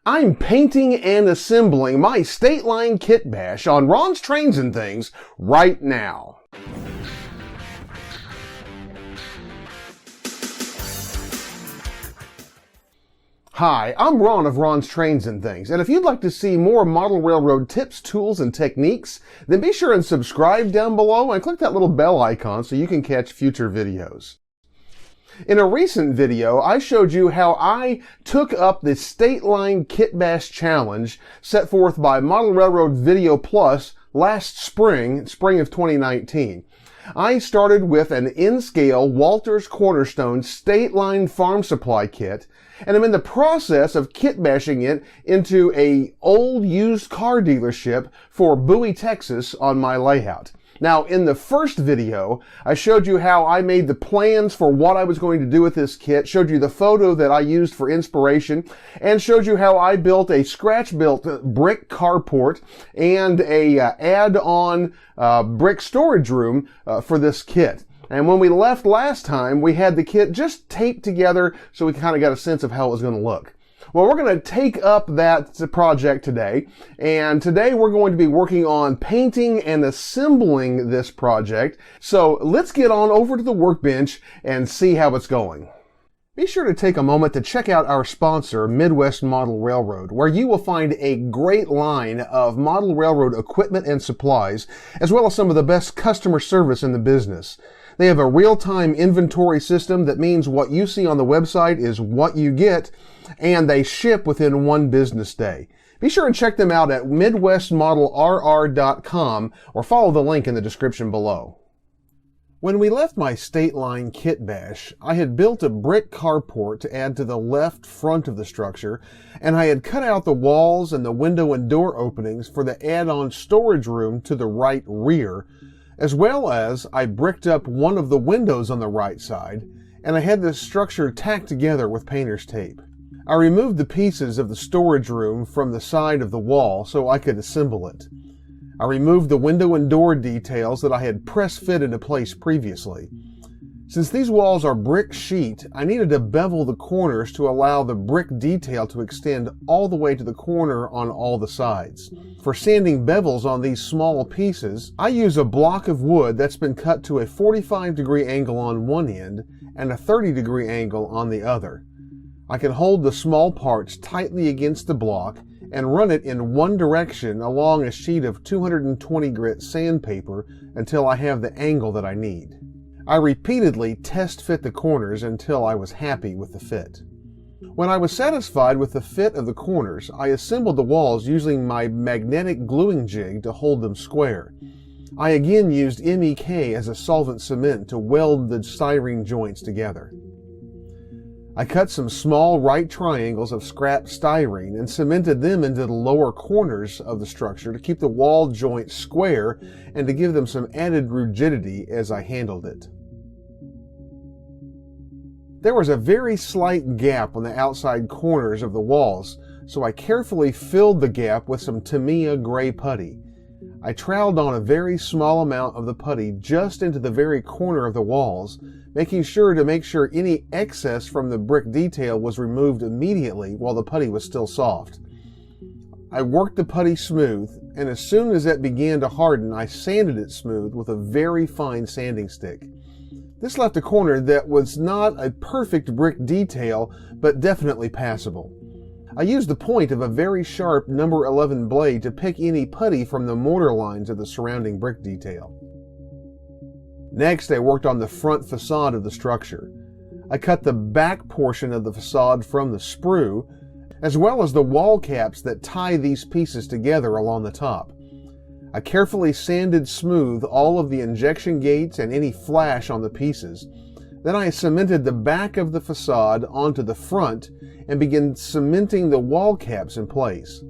I'm painting and assembling my state line Kitbash on Ron's Trains and Things right now. Hi, I'm Ron of Ron's Trains and Things, and if you'd like to see more model railroad tips, tools, and techniques, then be sure and subscribe down below and click that little bell icon so you can catch future videos. In a recent video, I showed you how I took up the State Line Kitbash Challenge set forth by Model Railroad Video Plus last spring of 2019. I started with an in-scale Walters Cornerstone State Line Farm Supply Kit, and I'm in the process of kitbashing it into a old used car dealership for Bowie, Texas on my layout. Now, in the first video, I showed you how I made the plans for what I was going to do with this kit, showed you the photo that I used for inspiration, and showed you how I built a scratch-built brick carport and a add-on brick storage room for this kit. And when we left last time, we had the kit just taped together so we kind of got a sense of how it was going to look. Well, we're going to take up that project today, and today we're going to be working on painting and assembling this project. So let's get on over to the workbench and see how it's going. Be sure to take a moment to check out our sponsor, Midwest Model Railroad, where you will find a great line of model railroad equipment and supplies, as well as some of the best customer service in the business. They have a real-time inventory system that means what you see on the website is what you get, and they ship within one business day. Be sure and check them out at MidwestModelRR.com or follow the link in the description below. When we left my State Line Kitbash, I had built a brick carport to add to the left front of the structure, and I had cut out the walls and the window and door openings for the add-on storage room to the right rear, as well as I bricked up one of the windows on the right side, and I had this structure tacked together with painter's tape. I removed the pieces of the storage room from the side of the wall so I could assemble it. I removed the window and door details that I had press fit into place previously. Since these walls are brick sheet, I needed to bevel the corners to allow the brick detail to extend all the way to the corner on all the sides. For sanding bevels on these small pieces, I use a block of wood that's been cut to a 45-degree angle on one end and a 30-degree angle on the other. I can hold the small parts tightly against the block and run it in one direction along a sheet of 220 grit sandpaper until I have the angle that I need. I repeatedly test fit the corners until I was happy with the fit. When I was satisfied with the fit of the corners, I assembled the walls using my magnetic gluing jig to hold them square. I again used MEK as a solvent cement to weld the styrene joints together. I cut some small right triangles of scrap styrene and cemented them into the lower corners of the structure to keep the wall joints square and to give them some added rigidity as I handled it. There was a very slight gap on the outside corners of the walls, so I carefully filled the gap with some Tamiya gray putty. I troweled on a very small amount of the putty just into the very corner of the walls, making sure any excess from the brick detail was removed immediately while the putty was still soft. I worked the putty smooth, and as soon as it began to harden, I sanded it smooth with a very fine sanding stick. This left a corner that was not a perfect brick detail, but definitely passable. I used the point of a very sharp number 11 blade to pick any putty from the mortar lines of the surrounding brick detail. Next, I worked on the front facade of the structure. I cut the back portion of the facade from the sprue, as well as the wall caps that tie these pieces together along the top. I carefully sanded smooth all of the injection gates and any flash on the pieces. Then I cemented the back of the facade onto the front and began cementing the wall caps in place.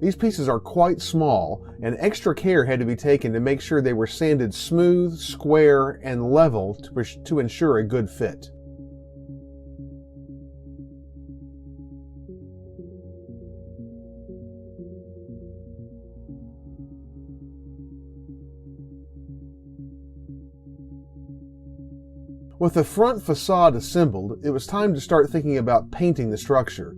These pieces are quite small, and extra care had to be taken to make sure they were sanded smooth, square, and level to ensure a good fit. With the front facade assembled, it was time to start thinking about painting the structure.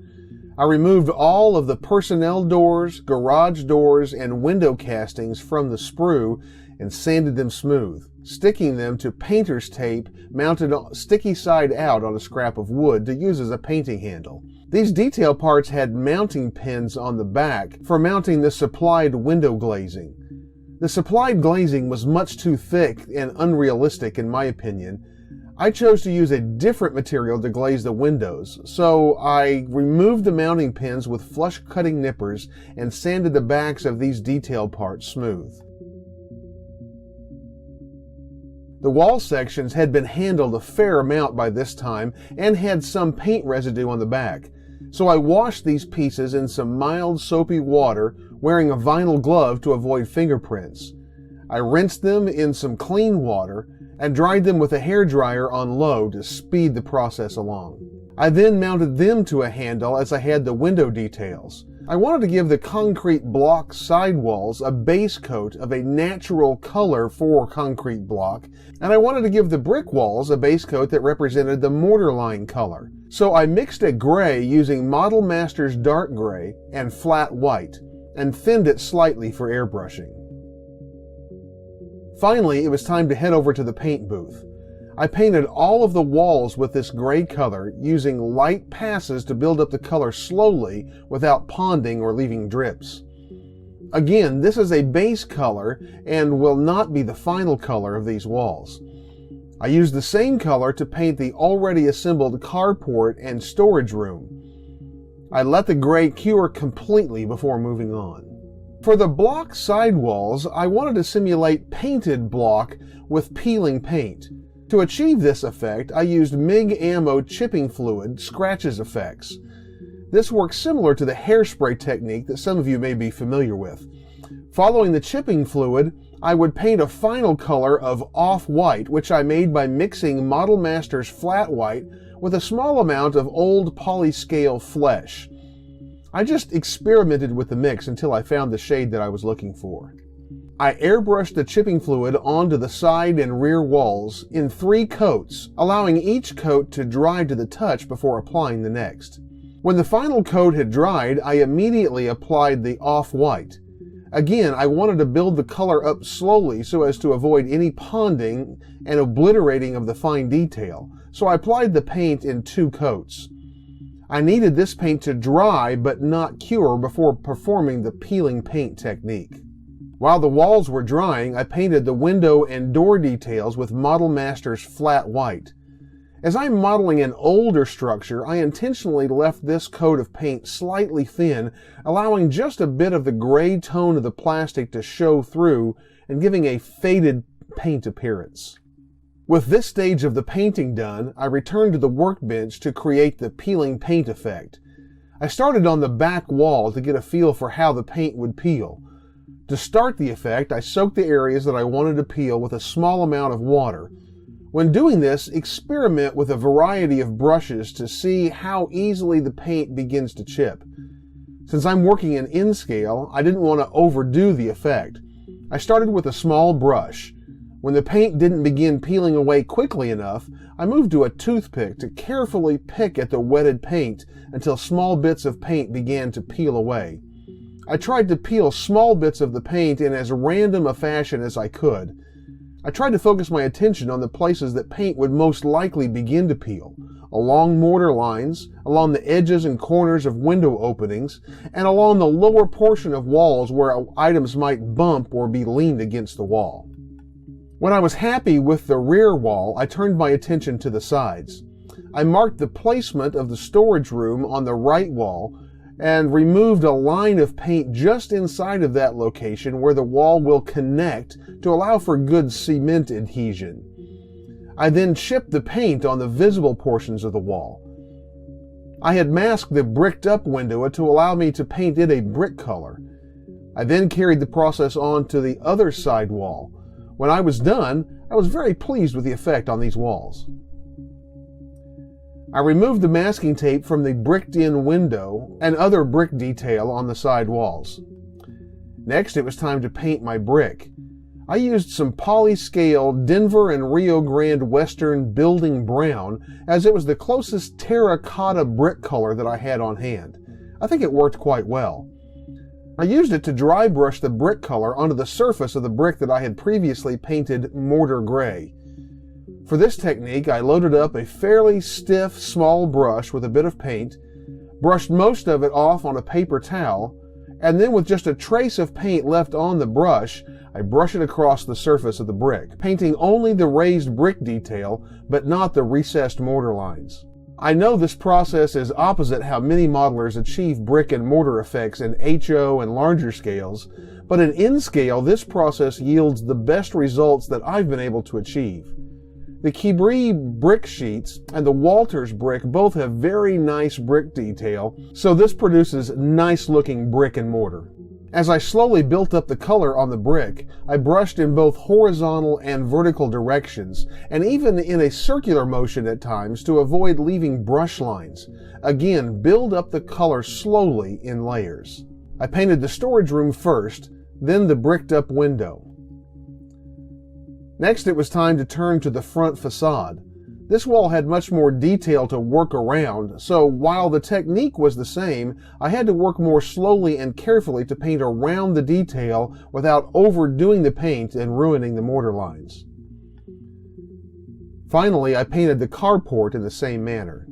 I removed all of the personnel doors, garage doors, and window castings from the sprue and sanded them smooth, sticking them to painter's tape mounted sticky side out on a scrap of wood to use as a painting handle. These detail parts had mounting pins on the back for mounting the supplied window glazing. The supplied glazing was much too thick and unrealistic in my opinion. I chose to use a different material to glaze the windows, so I removed the mounting pins with flush cutting nippers and sanded the backs of these detail parts smooth. The wall sections had been handled a fair amount by this time and had some paint residue on the back, so I washed these pieces in some mild soapy water, wearing a vinyl glove to avoid fingerprints. I rinsed them in some clean water and dried them with a hairdryer on low to speed the process along. I then mounted them to a handle as I had the window details. I wanted to give the concrete block sidewalls a base coat of a natural color for concrete block, and I wanted to give the brick walls a base coat that represented the mortar line color. So I mixed a gray using Model Master's dark gray and flat white, and thinned it slightly for airbrushing. Finally, it was time to head over to the paint booth. I painted all of the walls with this gray color, using light passes to build up the color slowly without ponding or leaving drips. Again, this is a base color and will not be the final color of these walls. I used the same color to paint the already assembled carport and storage room. I let the gray cure completely before moving on. For the block sidewalls, I wanted to simulate painted block with peeling paint. To achieve this effect, I used MIG ammo chipping fluid scratches effects. This works similar to the hairspray technique that some of you may be familiar with. Following the chipping fluid, I would paint a final color of off-white, which I made by mixing Model Master's flat white with a small amount of old polyscale flesh. I just experimented with the mix until I found the shade that I was looking for. I airbrushed the chipping fluid onto the side and rear walls in 3 coats, allowing each coat to dry to the touch before applying the next. When the final coat had dried, I immediately applied the off-white. Again, I wanted to build the color up slowly so as to avoid any ponding and obliterating of the fine detail, so I applied the paint in 2 coats. I needed this paint to dry but not cure before performing the peeling paint technique. While the walls were drying, I painted the window and door details with Model Master's flat white. As I'm modeling an older structure, I intentionally left this coat of paint slightly thin, allowing just a bit of the gray tone of the plastic to show through and giving a faded paint appearance. With this stage of the painting done, I returned to the workbench to create the peeling paint effect. I started on the back wall to get a feel for how the paint would peel. To start the effect, I soaked the areas that I wanted to peel with a small amount of water. When doing this, experiment with a variety of brushes to see how easily the paint begins to chip. Since I'm working in N-scale, I didn't want to overdo the effect. I started with a small brush. When the paint didn't begin peeling away quickly enough, I moved to a toothpick to carefully pick at the wetted paint until small bits of paint began to peel away. I tried to peel small bits of the paint in as random a fashion as I could. I tried to focus my attention on the places that paint would most likely begin to peel, along mortar lines, along the edges and corners of window openings, and along the lower portion of walls where items might bump or be leaned against the wall. When I was happy with the rear wall, I turned my attention to the sides. I marked the placement of the storage room on the right wall and removed a line of paint just inside of that location where the wall will connect to allow for good cement adhesion. I then chipped the paint on the visible portions of the wall. I had masked the bricked up window to allow me to paint it a brick color. I then carried the process on to the other side wall. When I was done, I was very pleased with the effect on these walls. I removed the masking tape from the bricked-in window and other brick detail on the side walls. Next, it was time to paint my brick. I used some polyscale Denver and Rio Grande Western Building Brown, as it was the closest terracotta brick color that I had on hand. I think it worked quite well. I used it to dry brush the brick color onto the surface of the brick that I had previously painted mortar gray. For this technique, I loaded up a fairly stiff, small brush with a bit of paint, brushed most of it off on a paper towel, and then with just a trace of paint left on the brush, I brush it across the surface of the brick, painting only the raised brick detail, but not the recessed mortar lines. I know this process is opposite how many modelers achieve brick and mortar effects in HO and larger scales, but in N-scale, this process yields the best results that I've been able to achieve. The KLEBER brick sheets and the Walters brick both have very nice brick detail, so this produces nice looking brick and mortar. As I slowly built up the color on the brick, I brushed in both horizontal and vertical directions, and even in a circular motion at times to avoid leaving brush lines. Again, build up the color slowly in layers. I painted the storage room first, then the bricked up window. Next, it was time to turn to the front facade. This wall had much more detail to work around, so while the technique was the same, I had to work more slowly and carefully to paint around the detail without overdoing the paint and ruining the mortar lines. Finally, I painted the carport in the same manner.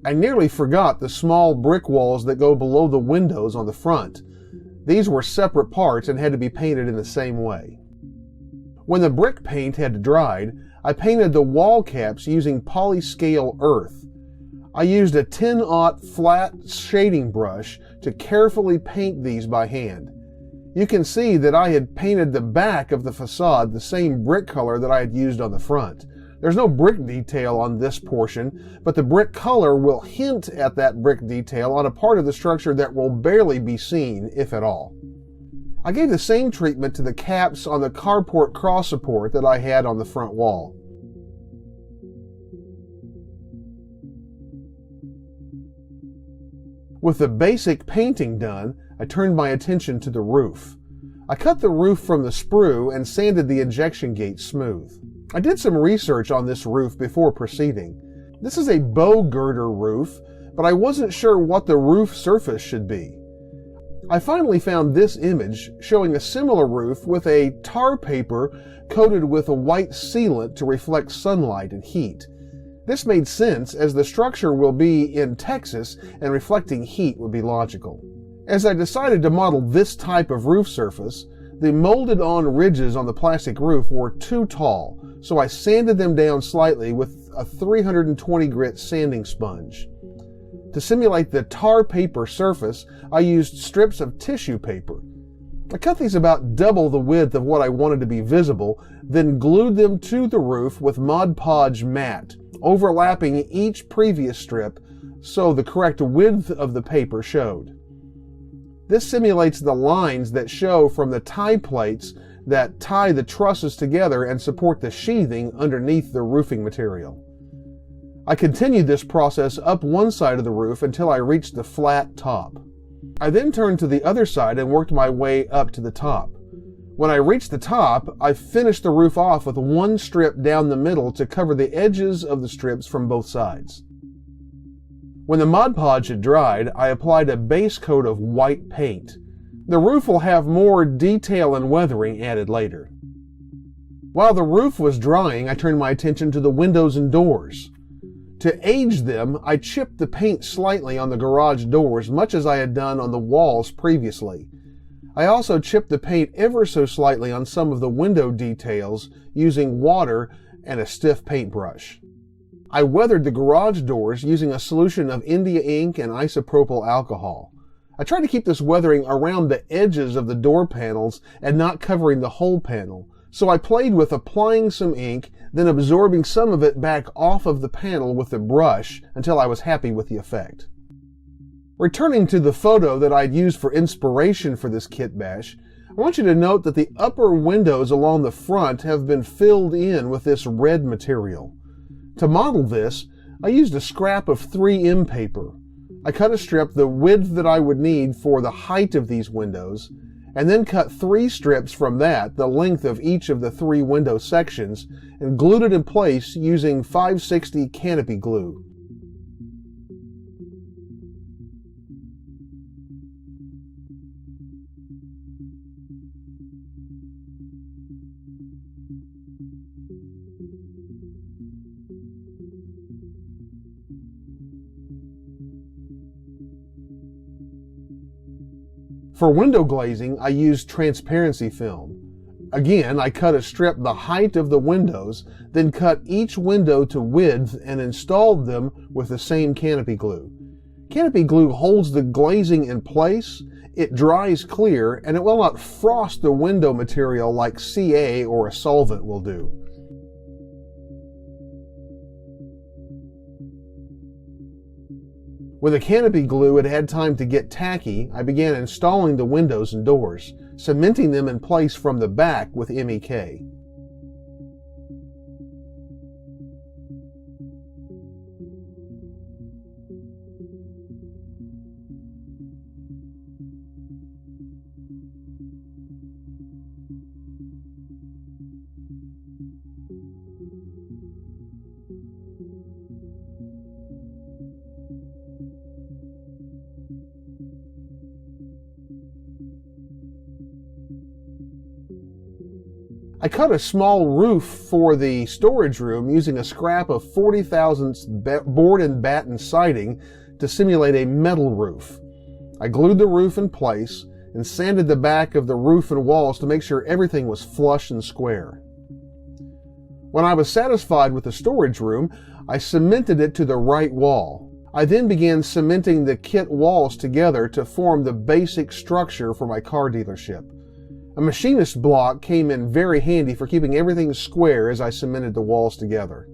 I nearly forgot the small brick walls that go below the windows on the front. These were separate parts and had to be painted in the same way. When the brick paint had dried, I painted the wall caps using polyscale earth. I used a 10-aught flat shading brush to carefully paint these by hand. You can see that I had painted the back of the facade the same brick color that I had used on the front. There's no brick detail on this portion, but the brick color will hint at that brick detail on a part of the structure that will barely be seen, if at all. I gave the same treatment to the caps on the carport cross support that I had on the front wall. With the basic painting done, I turned my attention to the roof. I cut the roof from the sprue and sanded the injection gate smooth. I did some research on this roof before proceeding. This is a bow girder roof, but I wasn't sure what the roof surface should be. I finally found this image showing a similar roof with a tar paper coated with a white sealant to reflect sunlight and heat. This made sense as the structure will be in Texas and reflecting heat would be logical. As I decided to model this type of roof surface, the molded on ridges on the plastic roof were too tall, so I sanded them down slightly with a 320 grit sanding sponge. To simulate the tar paper surface, I used strips of tissue paper. I cut these about double the width of what I wanted to be visible, then glued them to the roof with Mod Podge matte, overlapping each previous strip so the correct width of the paper showed. This simulates the lines that show from the tie plates that tie the trusses together and support the sheathing underneath the roofing material. I continued this process up one side of the roof until I reached the flat top. I then turned to the other side and worked my way up to the top. When I reached the top, I finished the roof off with one strip down the middle to cover the edges of the strips from both sides. When the Mod Podge had dried, I applied a base coat of white paint. The roof will have more detail and weathering added later. While the roof was drying, I turned my attention to the windows and doors. To age them, I chipped the paint slightly on the garage doors, much as I had done on the walls previously. I also chipped the paint ever so slightly on some of the window details using water and a stiff paintbrush. I weathered the garage doors using a solution of India ink and isopropyl alcohol. I tried to keep this weathering around the edges of the door panels and not covering the whole panel, so I played with applying some ink, then absorbing some of it back off of the panel with the brush until I was happy with the effect. Returning to the photo that I'd used for inspiration for this kitbash, I want you to note that the upper windows along the front have been filled in with this red material. To model this, I used a scrap of 3M paper. I cut a strip the width that I would need for the height of these windows, and then cut 3 strips from that, the length of each of the 3 window sections, and glued it in place using 560 canopy glue. For window glazing, I used transparency film. Again, I cut a strip the height of the windows, then cut each window to width and installed them with the same canopy glue. Canopy glue holds the glazing in place, it dries clear, and it will not frost the window material like CA or a solvent will do. When the canopy glue had time to get tacky, I began installing the windows and doors, cementing them in place from the back with MEK. I cut a small roof for the storage room using a scrap of 40 thousandths board and batten siding to simulate a metal roof. I glued the roof in place and sanded the back of the roof and walls to make sure everything was flush and square. When I was satisfied with the storage room, I cemented it to the right wall. I then began cementing the kit walls together to form the basic structure for my car dealership. A machinist block came in very handy for keeping everything square as I cemented the walls together.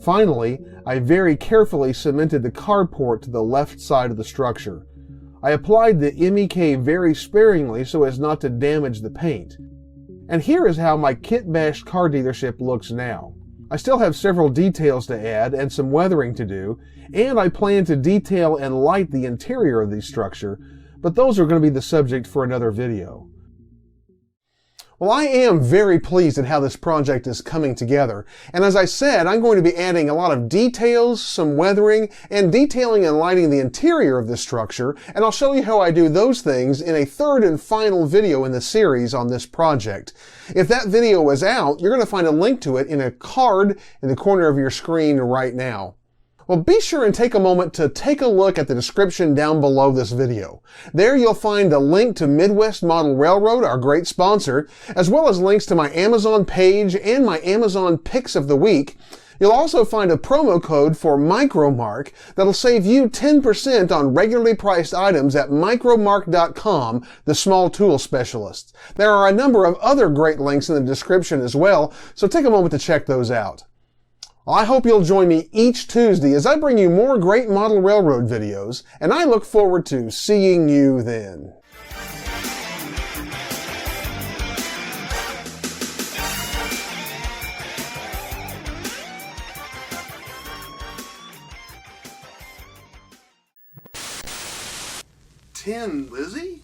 Finally, I very carefully cemented the carport to the left side of the structure. I applied the MEK very sparingly so as not to damage the paint. And here is how my Kitbash car dealership looks now. I still have several details to add and some weathering to do, and I plan to detail and light the interior of the structure, but those are going to be the subject for another video. Well, I am very pleased at how this project is coming together. And as I said, I'm going to be adding a lot of details, some weathering, and detailing and lighting the interior of this structure. And I'll show you how I do those things in a third and final video in the series on this project. If that video is out, you're going to find a link to it in a card in the corner of your screen right now. Well, be sure and take a moment to take a look at the description down below this video. There you'll find a link to Midwest Model Railroad, our great sponsor, as well as links to my Amazon page and my Amazon Picks of the Week. You'll also find a promo code for Micromark that'll save you 10% on regularly priced items at micromark.com, the small tool specialists. There are a number of other great links in the description as well, so take a moment to check those out. I hope you'll join me each Tuesday as I bring you more great model railroad videos, and I look forward to seeing you then. Lizzie?